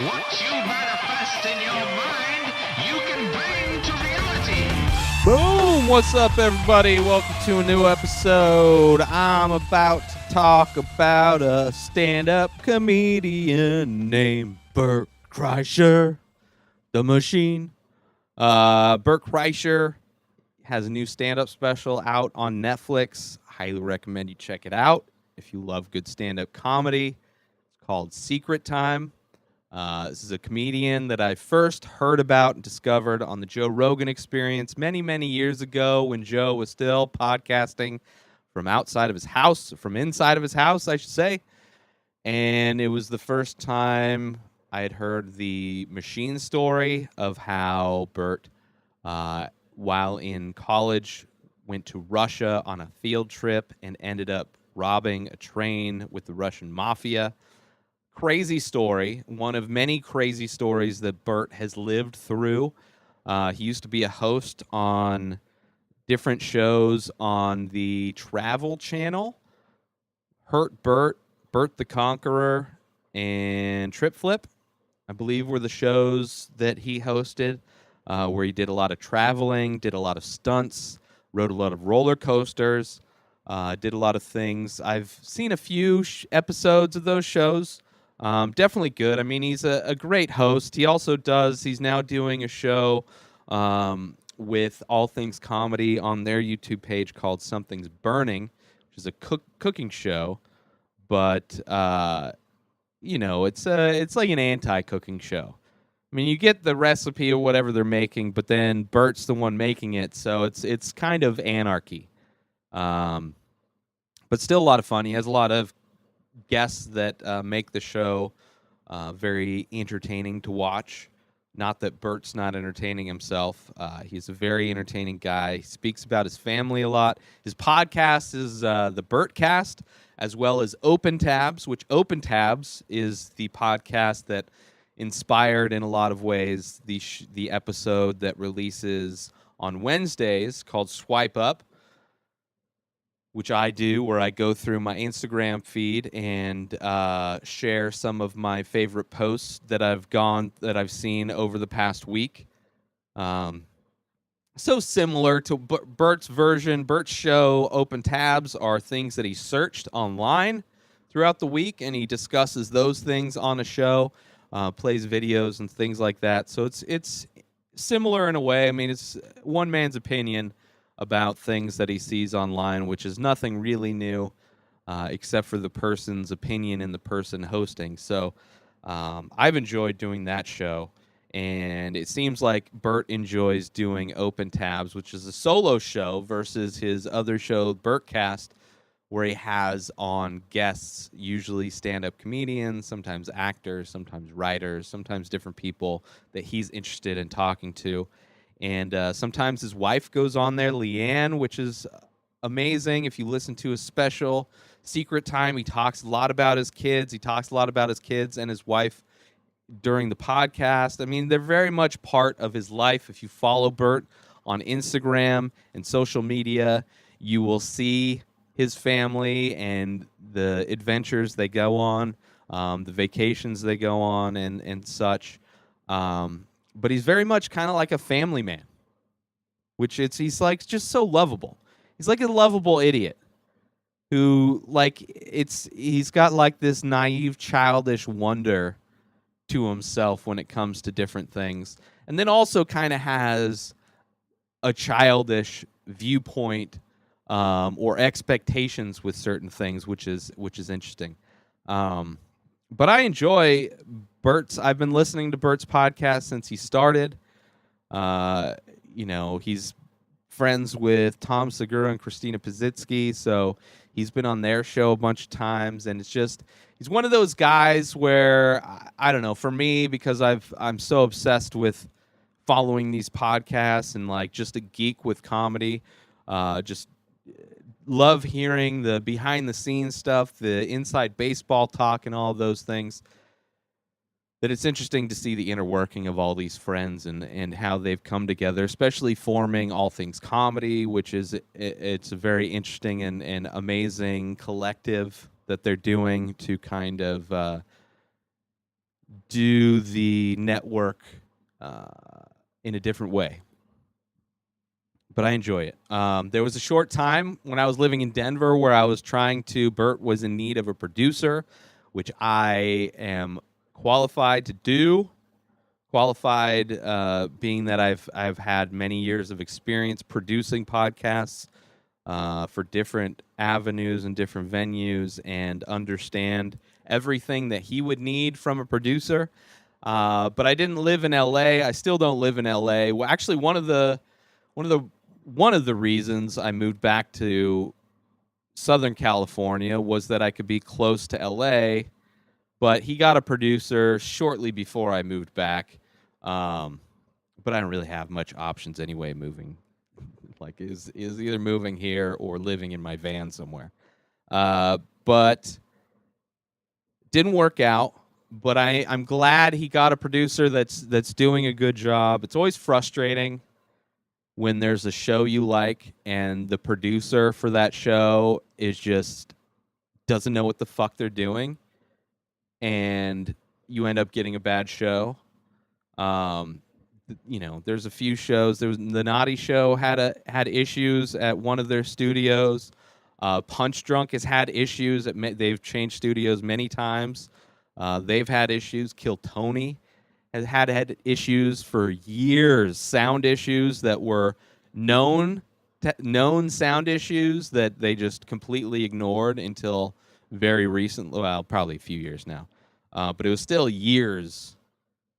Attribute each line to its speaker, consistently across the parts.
Speaker 1: What you manifest in your mind, you can bring to reality.
Speaker 2: Boom! What's up, everybody? Welcome to a new episode. I'm about to talk about a stand-up comedian named Bert Kreischer, the Machine. Bert Kreischer has a new stand-up special out on Netflix. Highly recommend you check it out if you love good stand-up comedy. It's called Secret Time. This is a comedian that I first heard about and discovered on the Joe Rogan Experience many, many years ago when Joe was still podcasting from outside of his house, from inside of his house, I should say. And it was the first time I had heard the Machine story of how Bert, while in college, went to Russia on a field trip and ended up robbing a train with the Russian mafia. Crazy story, one of many crazy stories that Bert has lived through. He used to be a host on different shows on the Travel Channel. Hurt Bert, Bert the Conqueror, and Trip Flip, I believe, were the shows that he hosted, where he did a lot of traveling, did a lot of stunts, rode a lot of roller coasters, did a lot of things. I've seen a few episodes of those shows. Definitely good. I mean, he's a great host. He's now doing a show with All Things Comedy on their YouTube page called Something's Burning, which is a cooking show. But, it's like an anti-cooking show. I mean, you get the recipe or whatever they're making, but then Bert's the one making it, so it's kind of anarchy. But still a lot of fun. He has a lot of guests that make the show very entertaining to watch. Not that Bert's not entertaining himself. He's a very entertaining guy. He speaks about his family a lot. His podcast is the Bertcast, as well as Open Tabs, which Open Tabs is the podcast that inspired in a lot of ways the episode that releases on Wednesdays called Swipe Up, which I do, where I go through my Instagram feed and share some of my favorite posts that I've seen over the past week. So similar to Bert's version, Bert's show, Open Tabs, are things that he searched online throughout the week, and he discusses those things on a show, plays videos and things like that. So it's similar in a way. I mean, it's one man's opinion about things that he sees online, which is nothing really new, except for the person's opinion and the person hosting. So I've enjoyed doing that show, and it seems like Bert enjoys doing Open Tabs, which is a solo show, versus his other show, Bertcast, where he has on guests, usually stand-up comedians, sometimes actors, sometimes writers, sometimes different people that he's interested in talking to. And sometimes his wife goes on there, Leanne, which is amazing. If you listen to his special, Secret Time, he talks a lot about his kids. He talks a lot about his kids and his wife during the podcast. I mean, they're very much part of his life. If you follow Bert on Instagram and social media, you will see his family and the adventures they go on, the vacations they go on, and such. But he's very much kind of like a family man, he's like just so lovable. He's like a lovable idiot who he's got like this naive, childish wonder to himself when it comes to different things. And then also kind of has a childish viewpoint or expectations with certain things, which is interesting. But I enjoy I've been listening to Bert's podcast since he started. He's friends with Tom Segura and Christina Pazitsky, so he's been on their show a bunch of times, and he's one of those guys where, I don't know, for me, because I'm so obsessed with following these podcasts and like just a geek with comedy, just love hearing the behind the scenes stuff, the inside baseball talk and all of those things, that it's interesting to see the inner working of all these friends and how they've come together, especially forming All Things Comedy, which it's a very interesting and amazing collective that they're doing to kind of do the network in a different way. But I enjoy it. There was a short time when I was living in Denver where I was Bert was in need of a producer, which I am qualified to do. Qualified, being that I've had many years of experience producing podcasts for different avenues and different venues, and understand everything that he would need from a producer. But I didn't live in L.A. I still don't live in L.A. Well, actually, one of the reasons I moved back to Southern California was that I could be close to L.A., but he got a producer shortly before I moved back. But I don't really have much options anyway moving. Like, is either moving here or living in my van somewhere. But didn't work out. But I'm glad he got a producer that's doing a good job. It's always frustrating when there's a show you like and the producer for that show is just doesn't know what the fuck they're doing, and you end up getting a bad show. There's a few shows. There was the Naughty Show had issues at one of their studios. Punch Drunk has had issues. They've changed studios many times. They've had issues. Kill Tony has had issues for years. Sound issues that were known sound issues that they just completely ignored until very recently. Well, probably a few years now, but it was still years.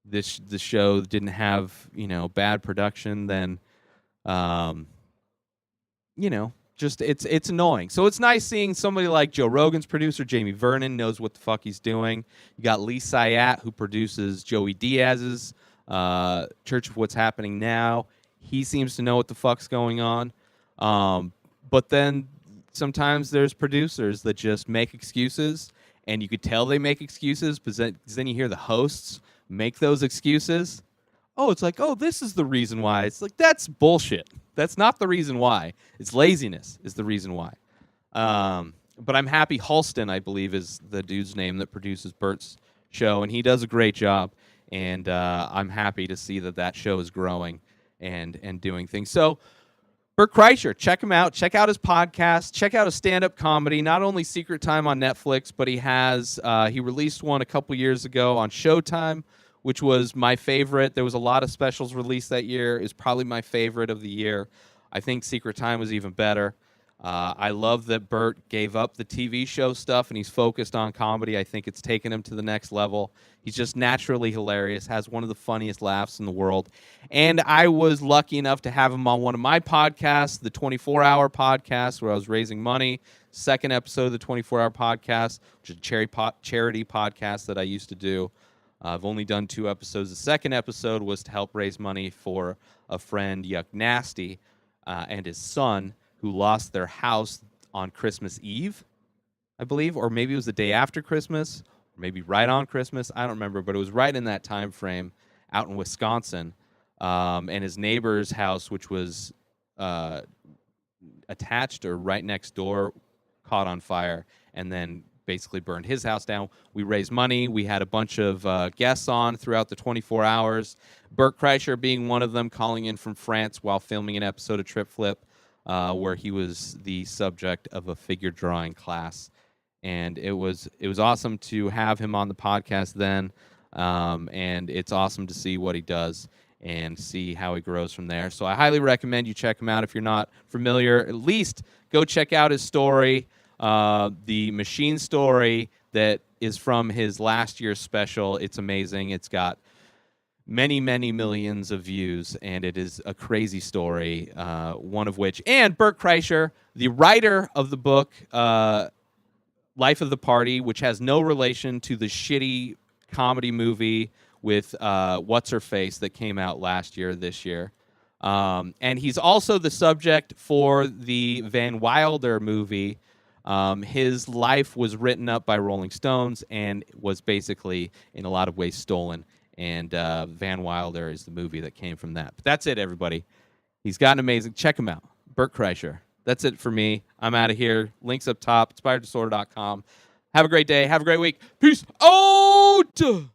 Speaker 2: The show didn't have bad production. Then, just it's annoying. So it's nice seeing somebody like Joe Rogan's producer, Jamie Vernon, knows what the fuck he's doing. You got Lee Syatt, who produces Joey Diaz's Church of What's Happening Now. He seems to know what the fuck's going on. But then sometimes there's producers that just make excuses, and you could tell they make excuses, but then you hear the hosts make those excuses. It's like, this is the reason why. It's like, that's bullshit. That's not the reason why. It's laziness is the reason why. But I'm happy. Halston, I believe, is the dude's name that produces Bert's show, and he does a great job. And I'm happy to see that show is growing and doing things. So, Bert Kreischer, check him out. Check out his podcast. Check out his stand-up comedy. Not only Secret Time on Netflix, but he released one a couple years ago on Showtime, which was my favorite. There was a lot of specials released that year. It's probably my favorite of the year. I think Secret Time was even better. I love that Bert gave up the TV show stuff and he's focused on comedy. I think it's taken him to the next level. He's just naturally hilarious, has one of the funniest laughs in the world. And I was lucky enough to have him on one of my podcasts, the 24-Hour Podcast, where I was raising money. Second episode of the 24-Hour Podcast, which is a charity podcast that I used to do. I've only done 2 episodes. The second episode was to help raise money for a friend, Yuck Nasty, and his son, who lost their house on Christmas Eve, I believe, or maybe it was the day after Christmas, or maybe right on Christmas. I don't remember, but it was right in that time frame out in Wisconsin. And his neighbor's house, which was attached or right next door, caught on fire and then basically burned his house down. We raised money. We had a bunch of guests on throughout the 24 hours. Bert Kreischer being one of them, calling in from France while filming an episode of Trip Flip, where he was the subject of a figure drawing class. And it was awesome to have him on the podcast then, and it's awesome to see what he does and see how he grows from there. So I highly recommend you check him out if you're not familiar. At least go check out his story, the machine story that is from his last year's special. It's amazing. It's got many, many millions of views, and it is a crazy story, one of which. And Bert Kreischer, the writer of the book Life of the Party, which has no relation to the shitty comedy movie with What's-Her-Face that came out this year. And he's also the subject for the Van Wilder movie. His life was written up by Rolling Stones and was basically, in a lot of ways, stolen. And Van Wilder is the movie that came from that. But that's it, everybody. He's gotten amazing. Check him out. Bert Kreischer. That's it for me. I'm out of here. Links up top. InspiredDisorder.com. Have a great day. Have a great week. Peace out.